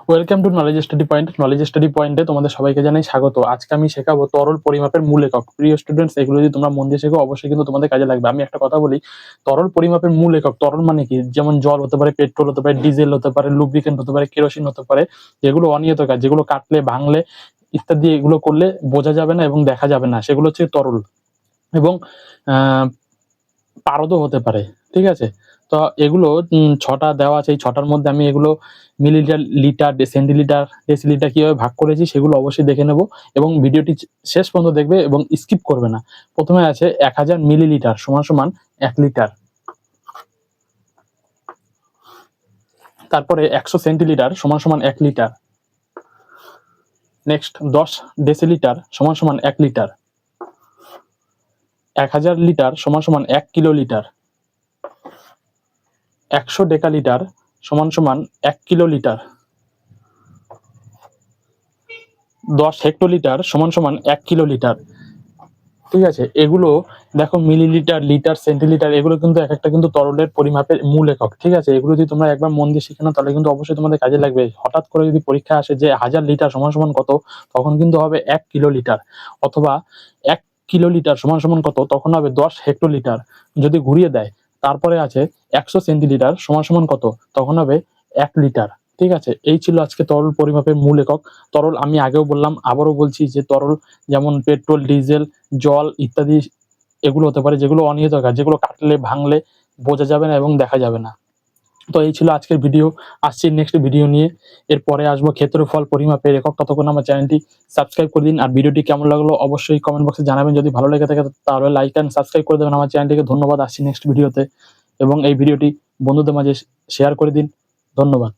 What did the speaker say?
Welcome to knowledge study point. Knowledge study পয়েন্টে তোমাদের সবাইকে জানাই স্বাগত। আজকে আমি শেখাবো তরল পরিমাপের মূল একক। প্রিয় স্টুডেন্টস, এগুলো যদি তোমরা মন দিয়ে শেখো অবশ্যই কিন্তু তোমাদের কাজে লাগবে। আমি একটা কথা বলি, তরল পরিমাপের মূল একক, তরল মানে কি? যেমন জল হতে পারে, পেট্রোল হতে পারে, ডিজেল হতে পারে, লুব্রিকেন্ট হতে পারে, কেরোসিন হতে পারে। যেগুলো অনিয়ত কাজ, যেগুলো কাটলে ভাঙলে ইত্যাদি এগুলো করলে বোঝা যাবে না এবং দেখা যাবে না, সেগুলো হচ্ছে তরল। এবং পারদও হতে পারে, ঠিক আছে? তো এগুলো ৬টা দেওয়া আছে। এই ৬টার মধ্যে আমি এগুলো মিলিলিটার, লিটার, সেন্টিলিটার, ডেসিলিটার কিভাবে ভাগ করেছি সেগুলো অবশ্যই দেখে নেব এবং ভিডিওটি শেষ পর্যন্ত দেখবে এবং স্কিপ করবে না। প্রথমে আছে ১০০০ মিলিলিটার সমান সমান ১ লিটার। তারপরে ১০০ সেন্টিলিটার সমান সমান ১ লিটার। নেক্সট ১০ ডেসিলিটার সমান সমান ১ লিটার। ১০০০ লিটার সমান সমান ১ কিলোলিটার। ১০০ ডেকালিটার সমান সমান ১ কিলোলিটার। ১০ হেক্টোলিটার সমান সমান ১ কিলোলিটার। ঠিক আছে? এগুলো দেখো মিলিলিটার, লিটার, সেন্টিলিটার, এগুলো কিন্তু এক একটা কিন্তু তরলের পরিমাপের মূল একক। ঠিক আছে? এগুলো যদি তোমরা একবার মন দিয়ে শিখে নাও তাহলে কিন্তু অবশ্যই তোমাদের কাজে লাগবে। হঠাৎ করে যদি পরীক্ষা আসে যে ১০০০ লিটার সমান সমান কত, তখন কিন্তু হবে ১ কিলোলিটার, অথবা ১ কিলোলিটার সমান সমান কত, তখন হবে ১০ হেক্টোলিটার। যদি ঘুরিয়ে দেয়, তারপরে আছে ১০০ সেন্টিলিটার সমান সমান কত, তখন হবে ১ লিটার। ঠিক আছে? এই ছিল আজকে তরল পরিমাপের মূল একক। তরল আমি আগেও বললাম, আবারও বলছি যে তরল যেমন পেট্রোল, ডিজেল, জল ইত্যাদি এগুলো হতে পারে যেগুলো অনিয়ত কাজ, যেগুলো কাটলে ভাঙলে বোঝা যাবে না এবং দেখা যাবে না। তো এই ছিল আজকের ভিডিও। আসছি নেক্সট ভিডিও নিয়ে। এরপরে আসবো ক্ষেত্রফল পরিমাপের একক। ততক্ষণ আমার চ্যানেলটি সাবস্ক্রাইব করে দিন। আর ভিডিওটি কেমন লাগলো অবশ্যই কমেন্ট বক্সে জানাবেন। যদি ভালো লেগে থাকে তাহলে লাইক অ্যান্ড সাবস্ক্রাইব করে দেবেন আমার চ্যানেলটিকে। ধন্যবাদ। আসছি নেক্সট ভিডিওতে এবং এই ভিডিওটি বন্ধুদের মাঝে শেয়ার করে দিন। ধন্যবাদ।